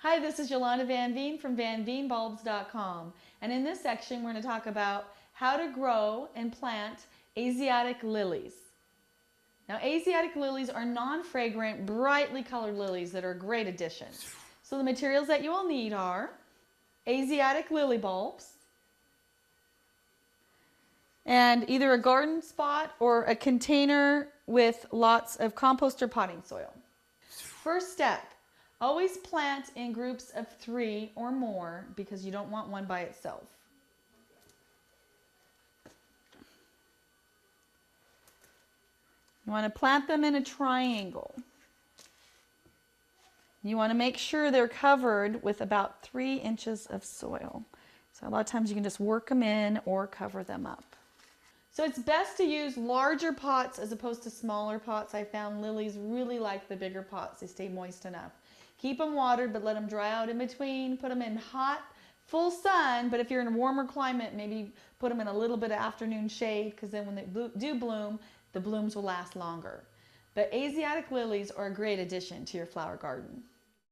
Hi, this is Yolanda Van Veen from vanveenbulbs.com, and in this section we're going to talk about how to grow and plant Asiatic lilies. Now, Asiatic lilies are non-fragrant, brightly colored lilies that are a great addition. So the materials that you will need are Asiatic lily bulbs and either a garden spot or a container with lots of compost or potting soil. First step, always plant in groups of 3 or more because you don't want one by itself. You want to plant them in a triangle. You want to make sure they're covered with about 3 inches of soil. So a lot of times you can just work them in or cover them up. So it's best to use larger pots as opposed to smaller pots. I found lilies really like the bigger pots. They stay moist enough. Keep them watered, but let them dry out in between. Put them in hot, full sun, but if you're in a warmer climate, maybe put them in a little bit of afternoon shade, because then when they do bloom, the blooms will last longer. But Asiatic lilies are a great addition to your flower garden.